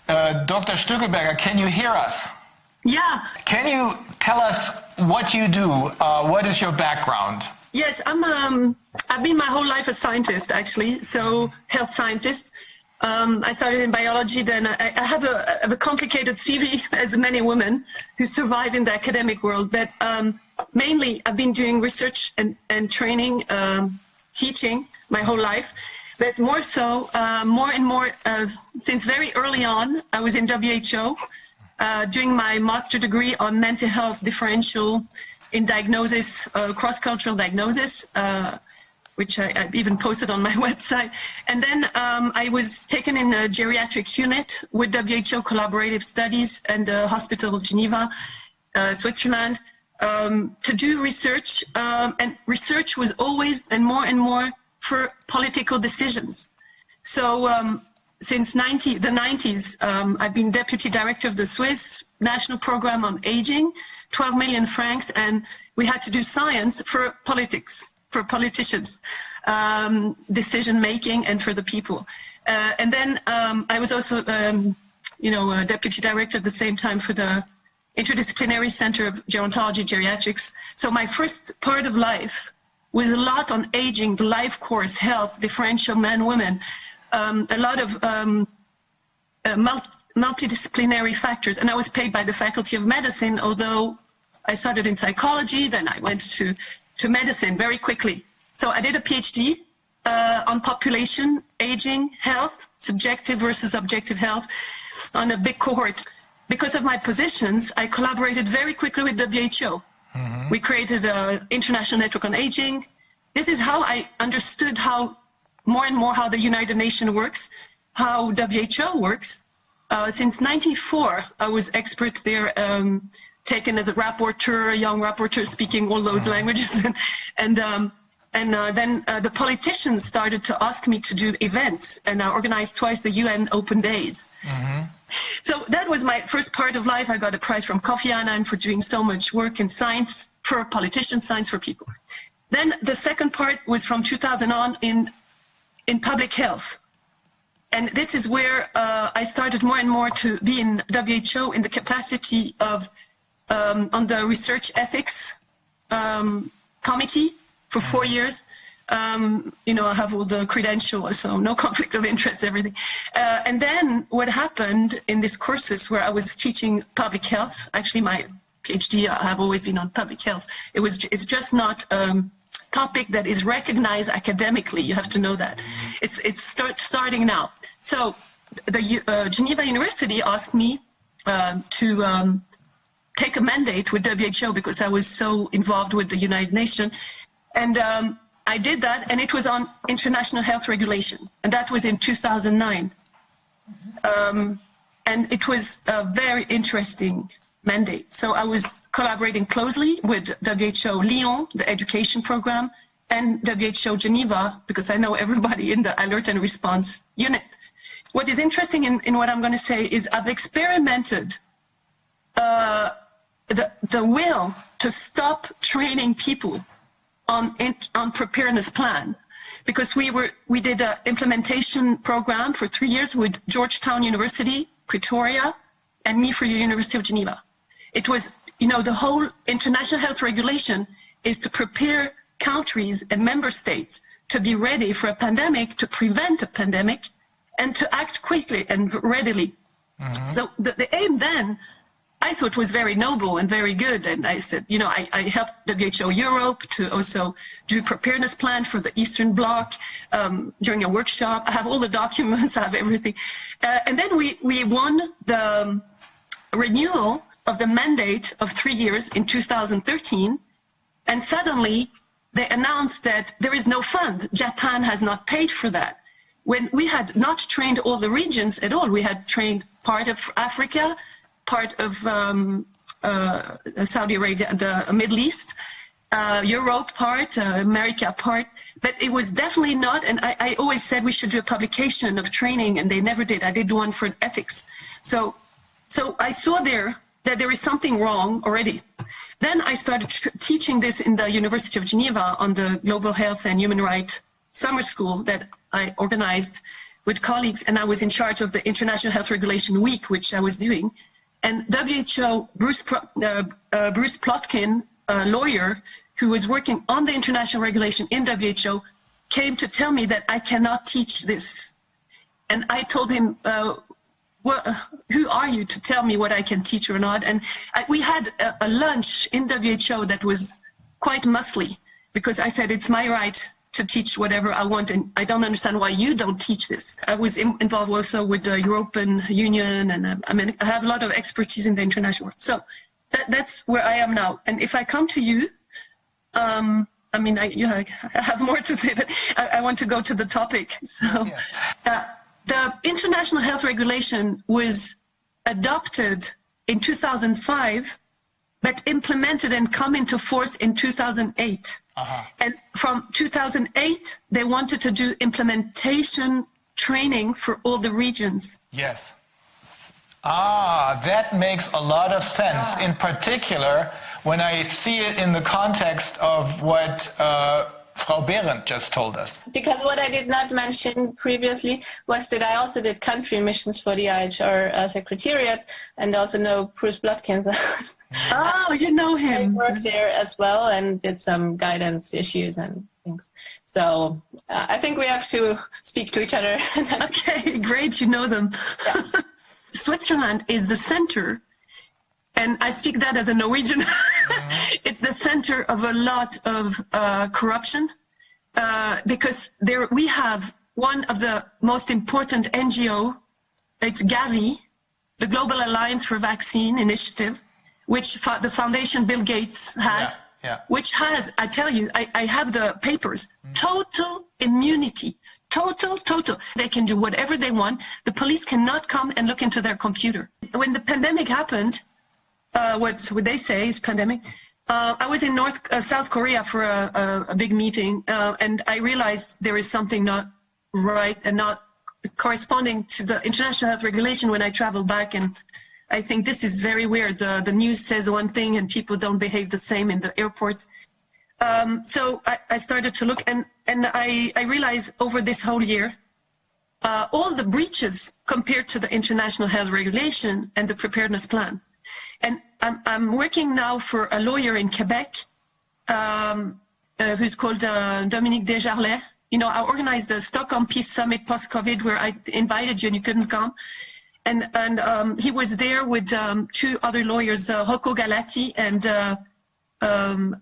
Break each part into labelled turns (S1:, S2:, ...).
S1: Dr. Stückelberger, can you hear us?
S2: Yeah.
S1: Can you tell us what you do? What is your background?
S2: Yes, I've been my whole life a scientist, actually, so health scientist. I started in biology, then I have a complicated CV, as many women who survive in the academic world, but mainly I've been doing research and training, teaching my whole life, but more so, more and more, since very early on, I was in WHO, doing my master degree on mental health differential in diagnosis, cross-cultural diagnosis, which I even posted on my website. And then I was taken in a geriatric unit with WHO Collaborative Studies and the Hospital of Geneva, Switzerland, to do research. And research was always and more for political decisions. So since the 90s, I've been deputy director of the Swiss National Program on Aging, 12 million francs, and we had to do science for politics, for politicians, decision-making, and for the people. And then I was also, a deputy director at the same time for the Interdisciplinary Center of Gerontology Geriatrics. So my first part of life was a lot on aging, the life course, health, differential men, women, a lot of multidisciplinary factors. And I was paid by the Faculty of Medicine, although I started in psychology, then I went to medicine very quickly. So I did a PhD on population, aging, health, subjective versus objective health, on a big cohort. Because of my positions, I collaborated very quickly with WHO. Mm-hmm. We created an international network on aging. This is how I understood more and more how the United Nations works, how WHO works. Since '94, I was expert there, taken as a rapporteur, a young rapporteur speaking all those languages. and then the politicians started to ask me to do events, and I organized twice the UN Open Days. Mm-hmm. So that was my first part of life. I got a prize from Kofi Annan for doing so much work in science, for politicians, science for people. Then the second part was from 2000 on in public health. And this is where I started more and more to be in WHO in the capacity of, on the research ethics committee for 4 years. I have all the credentials, so no conflict of interest, everything. And then what happened in these courses where I was teaching public health, actually my PhD, I have always been on public health. It's just not topic that is recognized academically. You have to know that. It's starting now. So the Geneva University asked me to take a mandate with WHO because I was so involved with the United Nations. And I did that, and it was on international health regulation. And that was in 2009. And it was a very interesting mandate. So I was collaborating closely with WHO Lyon, the education program, and WHO Geneva, because I know everybody in the alert and response unit. What is interesting in what I'm going to say is I've experimented the will to stop training people on preparedness plan, because we did an implementation program for 3 years with Georgetown University, Pretoria, and me for the University of Geneva. It was, the whole international health regulation is to prepare countries and member states to be ready for a pandemic, to prevent a pandemic, and to act quickly and readily. Mm-hmm. So the aim then, I thought, was very noble and very good. And I said, I helped WHO Europe to also do preparedness plan for the Eastern Bloc during a workshop. I have all the documents, I have everything. And then we won the renewal of the mandate of 3 years in 2013. And suddenly they announced that there is no fund. Japan has not paid for that. When we had not trained all the regions at all, we had trained part of Africa, part of Saudi Arabia, the Middle East, Europe part, America part, but it was definitely not, and I always said we should do a publication of training, and they never did. I did one for ethics. So I saw there that there is something wrong already. Then I started teaching this in the University of Geneva on the Global Health and Human Rights Summer School that I organized with colleagues, and I was in charge of the International Health Regulation Week, which I was doing. And WHO, Bruce Plotkin, a lawyer who was working on the international regulation in WHO, came to tell me that I cannot teach this. And I told him, who are you to tell me what I can teach or not? And we had a lunch in WHO that was quite muscly, because I said, it's my right to teach whatever I want, and I don't understand why you don't teach this. I was involved also with the European Union, and I have a lot of expertise in the international world. So that's where I am now. And if I come to you, I have more to say, but I want to go to the topic. So, the International Health Regulation was adopted in 2005, but implemented and come into force in 2008. And from 2008, they wanted to do implementation training for all the regions.
S1: Yes. That makes a lot of sense. In particular, when I see it in the context of what Frau Behrendt just told us.
S3: Because what I did not mention previously was that I also did country missions for the IHR Secretariat, and also know Bruce Plotkin.
S2: Oh, you know him.
S3: I worked there as well and did some guidance issues and things. So I think we have to speak to each other.
S2: Okay, great, you know them. Yeah. Switzerland is the center, and I speak that as a Norwegian. It's the center of a lot of corruption, because we have one of the most important NGO, it's GAVI, the Global Alliance for Vaccine Initiative, which the foundation Bill Gates has, which has, I tell you, I have the papers, total immunity. Total. They can do whatever they want. The police cannot come and look into their computer. When the pandemic happened, what they say is pandemic, I was in South Korea for a big meeting, and I realized there is something not right and not corresponding to the international health regulation when I traveled back. And I think this is very weird. The news says one thing and people don't behave the same in the airports. So I started to look, and I realized over this whole year, all the breaches compared to the international health regulation and the preparedness plan. And I'm working now for a lawyer in Quebec, who's called Dominique Desjarlais. You know, I organized the Stockholm Peace Summit post-COVID, where I invited you and you couldn't come. And he was there with two other lawyers, Rocco Galati and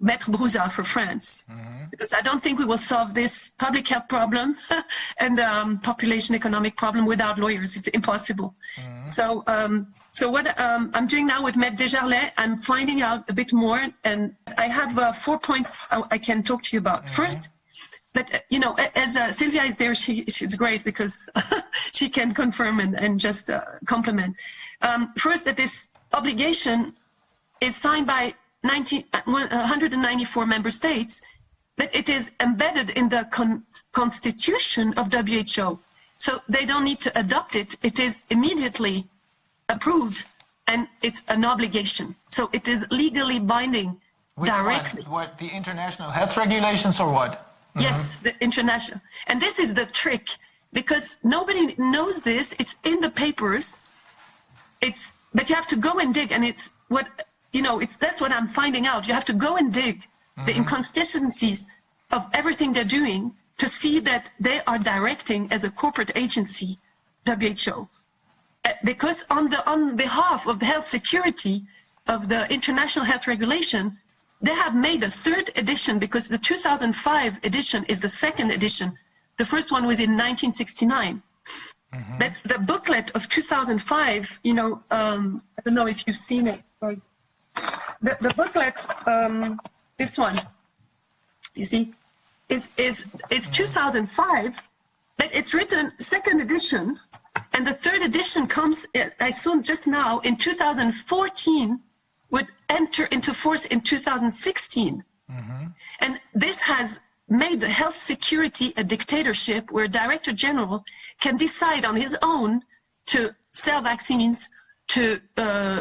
S2: Maître Brouza for France. Because I don't think we will solve this public health problem and population economic problem without lawyers. It's impossible. So what I'm doing now with Maître Desjarlais, I'm finding out a bit more, and I have 4 points I can talk to you about. First, but you know, as Sylvia is there, she's great because she can confirm and just compliment. First, that this obligation is signed by 194 member states, but it is embedded in the constitution of WHO. So they don't need to adopt it. It is immediately approved, and it's an obligation. So it is legally binding.
S1: Which
S2: directly.
S1: One? What, the international health regulations or what?
S2: Yes, the international. And this is the trick, because nobody knows this. It's in the papers. But you have to go and dig, and it's what, you know, that's what I'm finding out. You have to go and dig the inconsistencies of everything they're doing to see that they are directing as a corporate agency, WHO. Because on behalf of the health security of the international health regulation, they have made a third edition, because the 2005 edition is the second edition. The first one was in 1969. But the booklet of 2005, you know, I don't know if you've seen it. The booklet, this one, you see, is 2005, but it's written second edition, and the third edition comes, I saw just now, in 2014, would enter into force in 2016. And this has made the health security a dictatorship where Director General can decide on his own to sell vaccines, to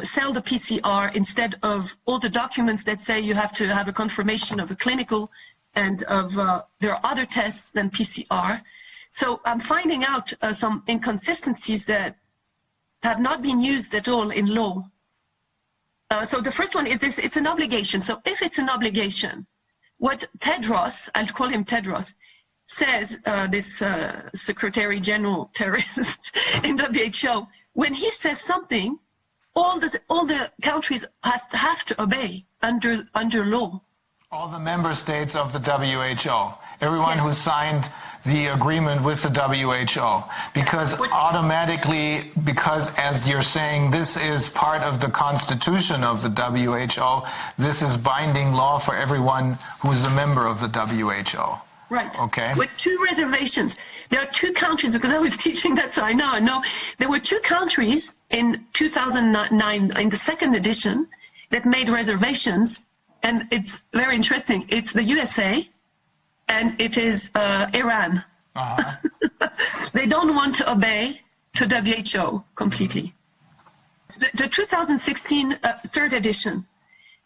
S2: sell the PCR instead of all the documents that say you have to have a confirmation of a clinical and of there are other tests than PCR. So I'm finding out some inconsistencies that have not been used at all in law. So the first one is this, it's an obligation. So if it's an obligation, what Tedros, I'll call him Tedros, says, this Secretary General terrorist in WHO, when he says something, all the countries have to obey under law.
S1: All the member states of the WHO, everyone
S2: Yes.
S1: who signed the agreement with the WHO, because automatically, because as you're saying, this is part of the constitution of the WHO, this is binding law for everyone who's a member of the WHO.
S2: Right.
S1: Okay.
S2: With two reservations. There are two countries, because I was teaching that, so I know. There were two countries in 2009, in the second edition, that made reservations, and it's very interesting. It's the USA, and it is Iran.
S1: Uh-huh.
S2: They don't want to obey to WHO completely. The 2016 third edition.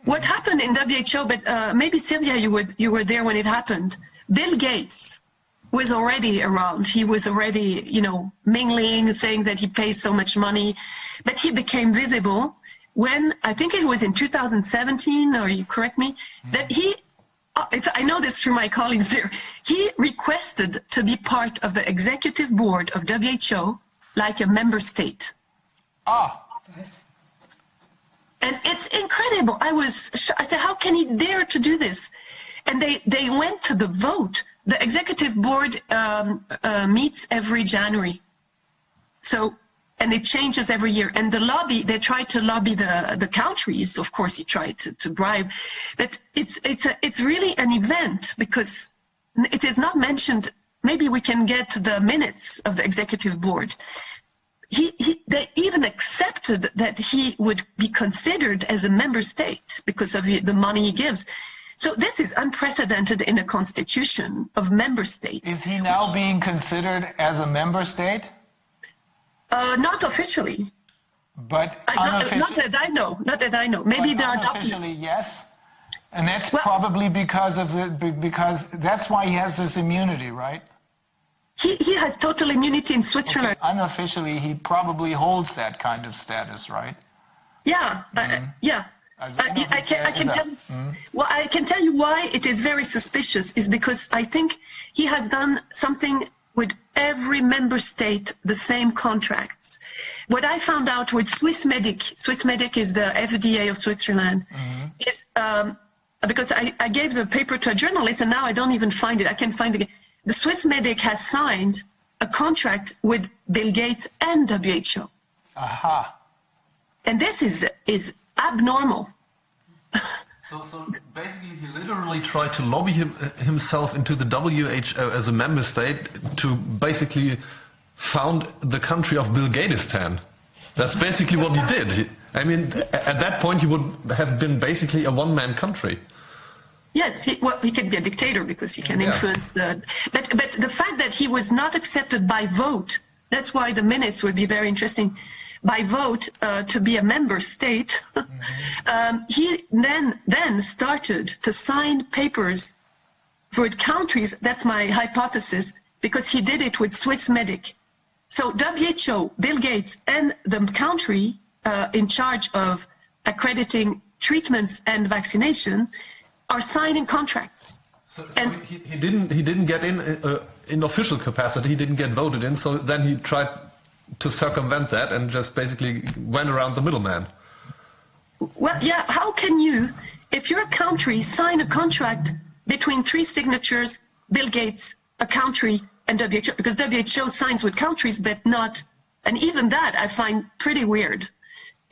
S2: What happened in WHO, but maybe Sylvia, you were there when it happened. Bill Gates was already around. He was already, mingling, saying that he pays so much money, but he became visible when, I think it was in 2017, or you correct me, that I know this through my colleagues there, he requested to be part of the executive board of WHO like a member state.
S1: Ah.
S2: And it's incredible. I said, how can he dare to do this? And they went to the vote. The executive board meets every January. So, and it changes every year. And the lobby, they try to lobby the countries. Of course, he tried to bribe. But it's really an event because it is not mentioned. Maybe we can get the minutes of the executive board. They even accepted that he would be considered as a member state because of the money he gives. So this is unprecedented in a constitution of member states.
S1: Is he now being considered as a member state?
S2: Not officially.
S1: But unofficially?
S2: Not that I know. Maybe there are documents.
S1: Unofficially, yes. And that's probably because that's why he has this immunity, right?
S2: He has total immunity in Switzerland.
S1: Okay. Unofficially, he probably holds that kind of status, right?
S2: Yeah, yeah. I can tell you why it is very suspicious is because I think he has done something with every member state, the same contracts. What I found out with Swissmedic is the FDA of Switzerland, is because I gave the paper to a journalist and now I don't even find it. I can't find it. The Swissmedic has signed a contract with Bill Gates and WHO.
S1: Aha.
S2: And this is abnormal.
S4: So basically he literally tried to lobby himself into the WHO as a member state to basically found the country of Bill Gatestan. That's basically what he did. I mean, at that point he would have been basically a one-man country.
S2: Yes, he can be a dictator because he can influence the... But the fact that he was not accepted by vote, that's why the minutes would be very interesting. By vote to be a member state, he then started to sign papers for countries. That's my hypothesis, because he did it with Swissmedic. So WHO, Bill Gates, and the country in charge of accrediting treatments and vaccination are signing contracts.
S4: So he didn't get in official capacity. He didn't get voted in. So then he tried to circumvent that and just basically went around the middleman.
S2: Well, yeah. How can you, if you're a country, sign a contract between three signatures, Bill Gates, a country, and WHO? Because WHO signs with countries, but not, and even that I find pretty weird.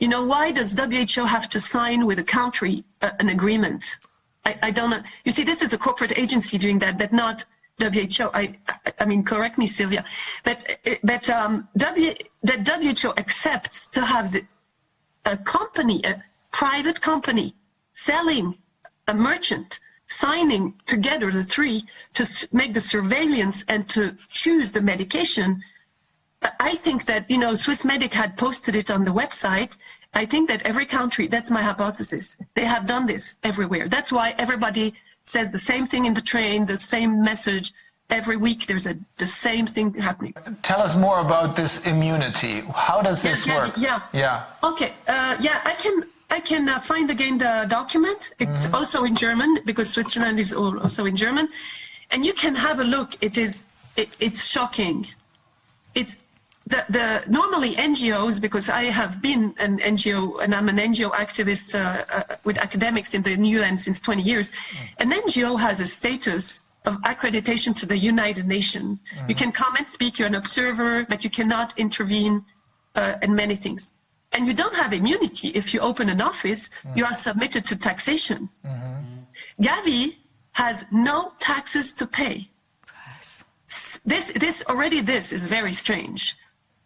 S2: You know, why does WHO have to sign with a country an agreement? I don't know. You see, this is a corporate agency doing that, but not WHO. I mean, correct me, Sylvia. But that WHO accepts to have a company, a private company, selling a merchant, signing together the three to make the surveillance and to choose the medication. I think that, Swissmedic had posted it on the website. I think that every country, that's my hypothesis, they have done this everywhere. That's why everybody says the same thing in the train, the same message. every week there's the same thing happening.
S1: Tell us more about this immunity. How does this work?
S2: Yeah. Okay. I can find again the document. It's also in German because Switzerland is also in German, and you can have a look. It's shocking. It's the normally NGOs, because I have been an NGO and I'm an NGO activist with academics in the UN since 20 years. An NGO has a status of accreditation to the United Nations. You can come and speak, you're an observer, but you cannot intervene in many things. And you don't have immunity. If you open an office, you are submitted to taxation. GAVI has no taxes to pay. This is very strange.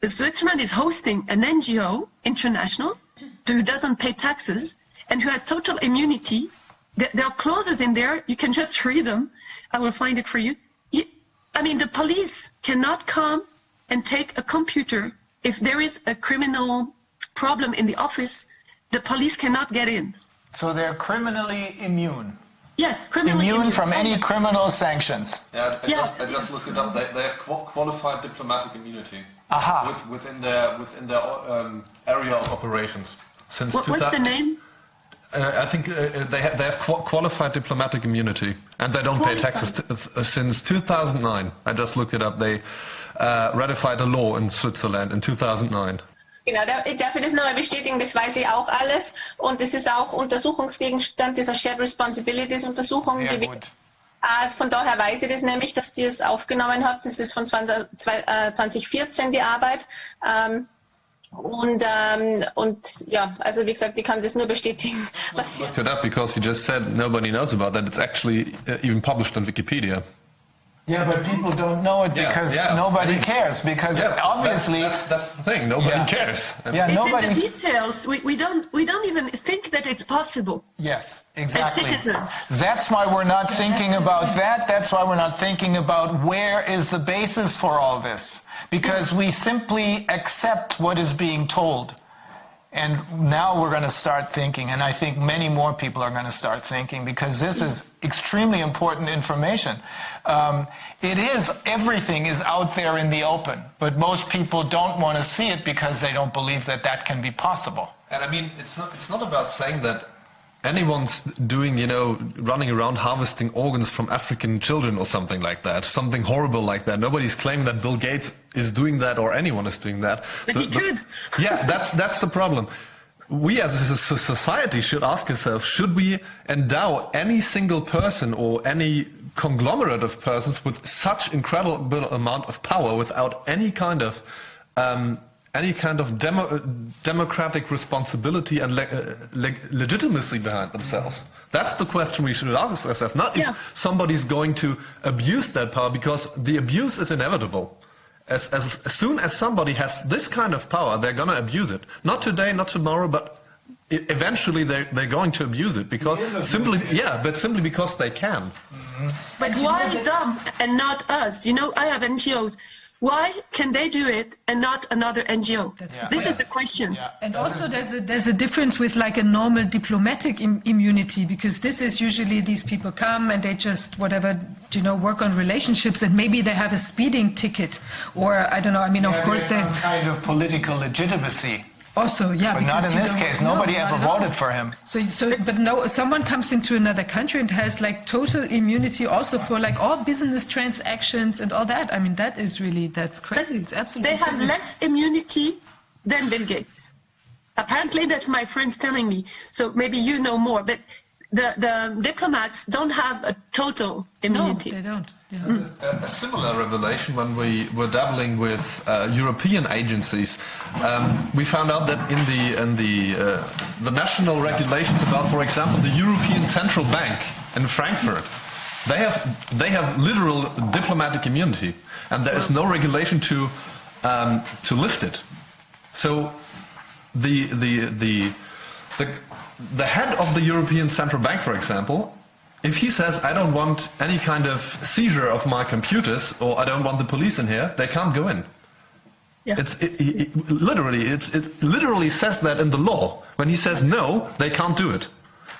S2: Switzerland is hosting an NGO, international, who doesn't pay taxes and who has total immunity. There are clauses in there. You can just read them. I will find it for you. The police cannot come and take a computer. If there is a criminal problem in the office, the police cannot get in.
S1: So they're criminally immune.
S2: Yes, criminally immune
S1: from any criminal sanctions.
S4: Yeah, I just looked it up. They have qualified diplomatic immunity.
S1: Aha.
S4: Within their area of operations. Since
S2: what's the name?
S4: I think they have qualified diplomatic immunity, and they don't pay taxes since 2009. I just looked it up. They ratified a law in Switzerland in 2009.
S3: Genau, darf ich das nochmal bestätigen, das weiß ich auch alles und das ist auch Untersuchungsgegenstand dieser Shared Responsibilities Untersuchung. Von daher weiß ich das nämlich, dass die es aufgenommen hat. Das ist von 2014 die Arbeit. Und ja, also wie gesagt, ich kann das nur bestätigen.
S4: I looked it up because you just said nobody knows about that. It's actually even published on Wikipedia.
S1: Yeah, but people don't know it because nobody cares. Because obviously
S4: that's the thing. Nobody cares.
S1: Nobody.
S2: In the details. We don't even think that it's possible.
S1: Yes, exactly.
S2: As citizens.
S1: That's why we're not thinking about that. That's why we're not thinking about where is the basis for all this. Because we simply accept what is being told. And now we're going to start thinking, and I think many more people are going to start thinking, because this is extremely important information. Everything is out there in the open, but most people don't want to see it because they don't believe that that can be possible.
S4: And I mean, it's not about saying that anyone's doing, running around harvesting organs from African children or something like that, something horrible like that. Nobody's claiming that Bill Gates is doing that or anyone is doing that.
S2: But he could.
S4: Yeah, that's the problem. We as a society should ask ourselves, should we endow any single person or any conglomerate of persons with such incredible amount of power without any kind of democratic responsibility and legitimacy behind themselves? That's the question we should ask ourselves, not if somebody's going to abuse that power, because the abuse is inevitable. As soon as somebody has this kind of power, they're going to abuse it. Not today, not tomorrow, but eventually they're going to abuse it because simply because they can.
S2: Mm-hmm. But why them and not us? I have NGOs. Why can they do it and not another NGO? This is the question.
S5: Yeah. And also there's a difference with like a normal diplomatic immunity, because this is usually these people come and they just work on relationships, and maybe they have a speeding ticket, or I don't know. I mean, of course,
S1: some kind of political legitimacy.
S5: Also, yeah,
S1: but not in this case. Nobody ever voted for him.
S5: But someone comes into another country and has like total immunity also for like all business transactions and all that. I mean, that's crazy. It's absolutely.
S2: They have
S5: crazy.
S2: less immunity than Bill Gates. Apparently, that's my friends telling me. So maybe you know more, but the diplomats don't have a total immunity.
S5: No, they don't. Yeah.
S4: A similar revelation when we were dabbling with European agencies. We found out that in the national regulations about, for example, the European Central Bank in Frankfurt, they have literal diplomatic immunity, and there is no regulation to lift it. So the head of the European Central Bank, for example, if he says, I don't want any kind of seizure of my computers, or I don't want the police in here, they can't go in.
S2: Yeah.
S4: It literally says that in the law. When he says no, they can't do it.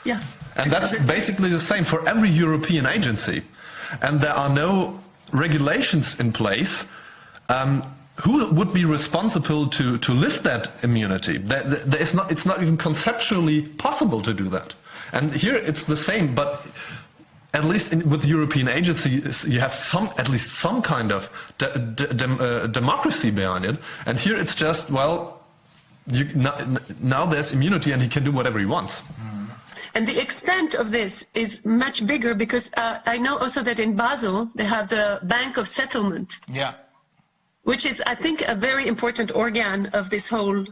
S2: Yeah.
S4: And that's basically the same for every European agency. And there are no regulations in place, who would be responsible to lift that immunity? It's not even conceptually possible to do that. And here it's the same, but at least with European agencies, you have at least some kind of democracy behind it. And here it's just, well, now there's immunity and he can do whatever he wants.
S2: And the extent of this is much bigger because I know also that in Basel, they have the Bank of Settlement.
S1: Yeah.
S2: Which is, I think, a very important organ of this whole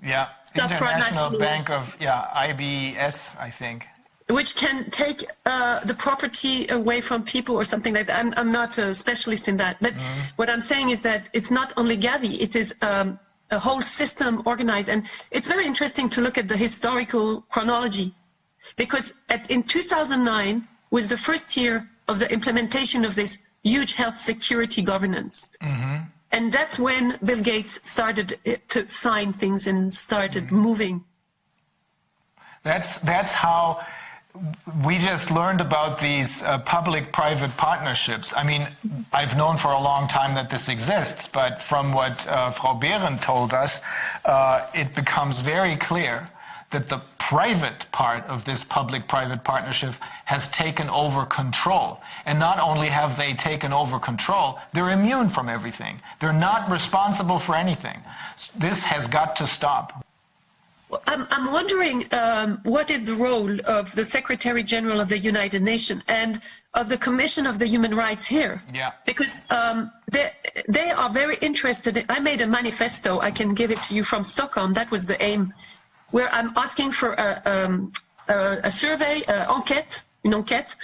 S1: International Bank of, IBS, I think.
S2: Which can take the property away from people or something like that. I'm not a specialist in that. But what I'm saying is that it's not only GAVI, it is a whole system organized. And it's very interesting to look at the historical chronology. Because in 2009 was the first year of the implementation of this huge health security governance. And that's when Bill Gates started to sign things and started moving.
S1: That's how we just learned about these public-private partnerships. I mean, I've known for a long time that this exists, but from what Frau Behrendt told us, it becomes very clear that the private part of this public-private partnership has taken over control. And not only have they taken over control, they're immune from everything. They're not responsible for anything. This has got to stop.
S2: Well, I'm wondering what is the role of the Secretary General of the United Nations and of the Commission of the Human Rights here?
S1: Yeah.
S2: Because they are very interested. I made a manifesto. I can give it to you from Stockholm. That was the aim, where I'm asking for a survey, une enquête,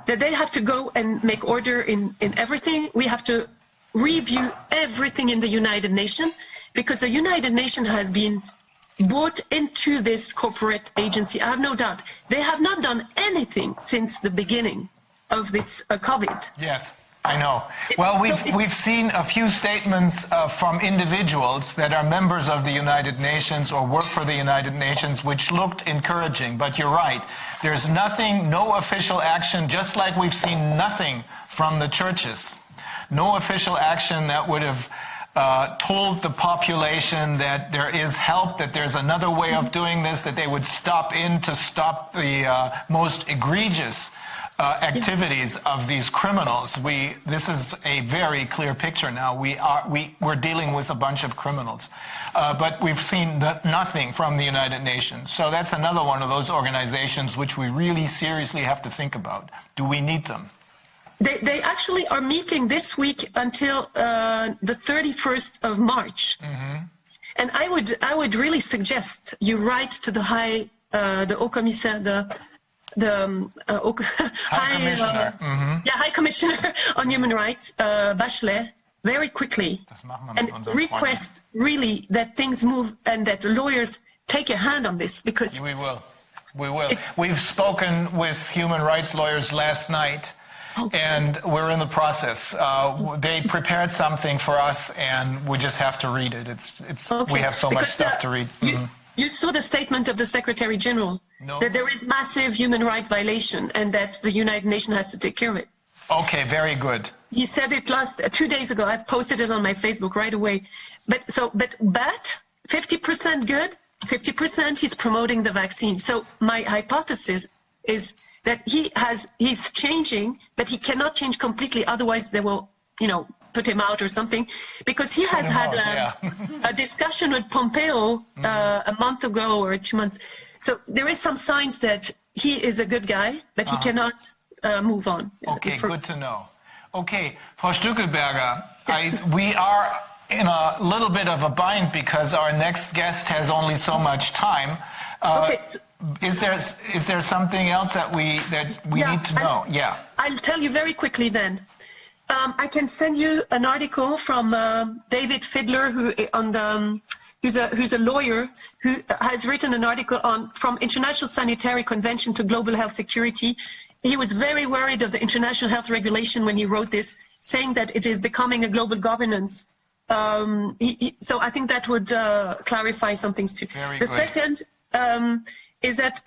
S2: that they have to go and make order in everything. We have to review everything in the United Nations, because the United Nations has been brought into this corporate agency. I have no doubt. They have not done anything since the beginning of this COVID.
S1: Yes. I know. Well, we've seen a few statements from individuals that are members of the United Nations or work for the United Nations, which looked encouraging. But you're right. There's nothing, no official action, just like we've seen nothing from the churches. No official action that would have told the population that there is help, that there's another way of doing this, that they would stop in to stop the most egregious activities of these criminals. This is a very clear picture now. We're dealing with a bunch of criminals, but we've seen nothing from the United Nations. So that's another one of those organizations which we really seriously have to think about. Do we need them?
S2: They actually are meeting this week until the 31st of March. And I would really suggest you write to the Haut Commissaire, High Commissioner on Human Rights, Bachelet, very quickly, and request really that things move and that lawyers take a hand on this, because
S1: we will. We've spoken with human rights lawyers last night. And we're in the process. They prepared something for us, and we just have to read it. We have so much stuff to read.
S2: You saw the statement of the Secretary General that there is massive human rights violation and that the United Nations has to take care of it.
S1: Okay, very good.
S2: He said it 2 days ago. I've posted it on my Facebook right away. But 50% good, 50% he's promoting the vaccine. So my hypothesis is that he's changing, but he cannot change completely. Otherwise, they will, put him out or something, because he has had a discussion with Pompeo a month ago or 2 months. So there is some signs that he is a good guy, but he cannot move on.
S1: Okay, good to know. Okay, Frau Stückelberger, we are in a little bit of a bind because our next guest has only so much time. Is there something else that we need to know?
S2: I'll tell you very quickly then. I can send you an article from David Fidler, who's a lawyer who has written an article from International Sanitary Convention to Global Health Security. He was very worried of the International Health Regulation when he wrote this, saying that it is becoming a global governance. So I think that would clarify some things too. The second is that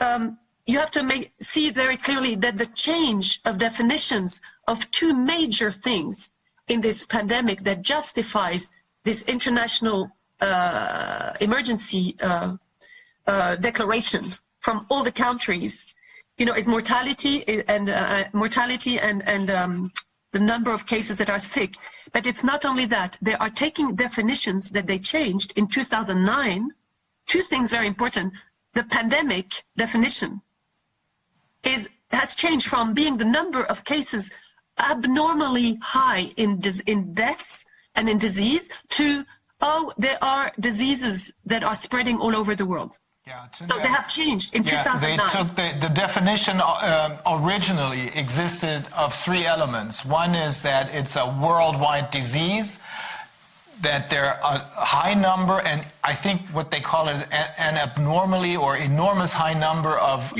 S2: you have to see very clearly that the change of definitions of two major things in this pandemic that justifies this international emergency declaration from all the countries, is mortality and the number of cases that are sick. But it's not only that. They are taking definitions that they changed in 2009. Two things very important. The pandemic definition has changed from being the number of cases abnormally high in deaths and in disease to, there are diseases that are spreading all over the world.
S1: Yeah,
S2: so they have changed in 2009.
S1: They took the definition originally existed of three elements. One is that it's a worldwide disease, that there are a high number, and I think what they call it an abnormally or enormous high number of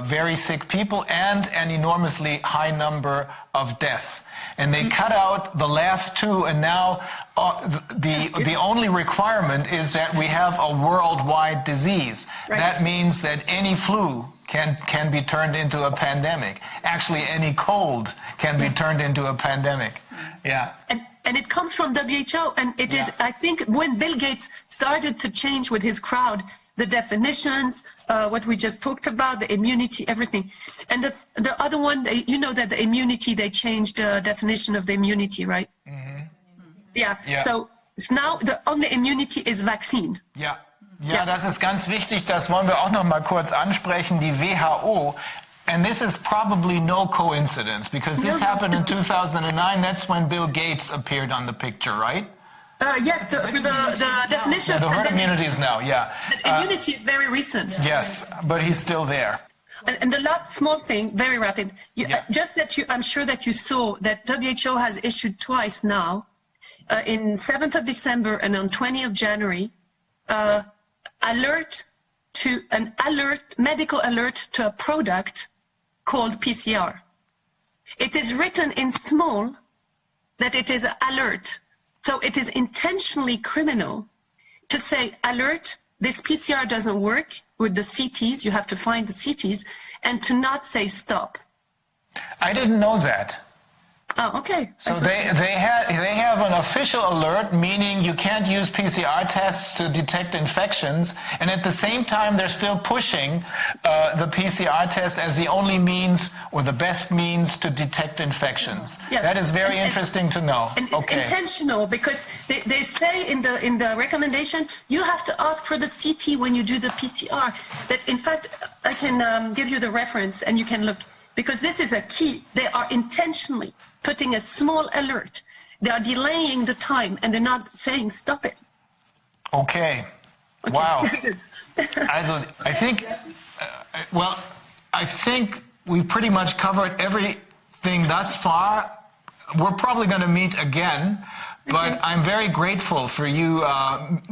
S1: very sick people and an enormously high number of deaths. And they cut out the last two, and now the only requirement is that we have a worldwide disease. Right. That means that any flu can be turned into a pandemic. Actually, any cold can be turned into a pandemic. Yeah.
S2: And it comes from WHO, and it is, I think, when Bill Gates started to change with his crowd, the definitions, what we just talked about, the immunity, everything. And the other one, that the immunity, they changed the definition of the immunity, right? Mm-hmm. Yeah. So now the only immunity is vaccine.
S1: Ja, das ist ganz wichtig, das wollen wir auch noch mal kurz ansprechen, die WHO. And this is probably no coincidence, because this happened in 2009. That's when Bill Gates appeared on the picture, right?
S2: Yes, the definition of
S1: the herd immunity is now,
S2: But immunity is very recent.
S1: Yes, but he's still there.
S2: And the last small thing, very rapid, I'm sure that you saw that WHO has issued twice now, in 7th of December and on 20th of January, medical alert to a product called PCR. It is written in small that it is alert. So it is intentionally criminal to say, alert, this PCR doesn't work with the CTs, you have to find the CTs, and to not say stop.
S1: I didn't know that.
S2: Oh, okay.
S1: So they have an official alert, meaning you can't use PCR tests to detect infections, and at the same time they're still pushing the PCR test as the only means or the best means to detect infections.
S2: Yes.
S1: That is very interesting to know.
S2: And it's intentional, because they say in the recommendation you have to ask for the CT when you do the PCR. That in fact I can give you the reference and you can look. Because this is a key. They are intentionally putting a small alert. They are delaying the time, and they're not saying stop it.
S1: Okay. Wow. Also, I think we pretty much covered everything thus far. We're probably going to meet again, but I'm very grateful for you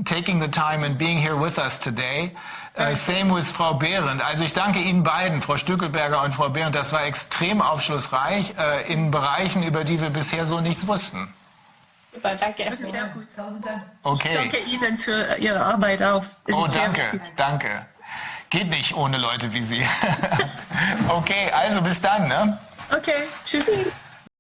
S1: taking the time and being here with us today. Same with Frau Behrendt. Also ich danke Ihnen beiden, Frau Stückelberger und Frau Behrendt. Das war extrem aufschlussreich in Bereichen, über die wir bisher so nichts wussten.
S3: Super, danke.
S2: Das ist sehr gut.
S1: Okay.
S2: Ich danke Ihnen für Ihre Arbeit auch.
S1: Danke. Geht nicht ohne Leute wie Sie. Okay, also bis dann, ne?
S2: Okay, tschüss.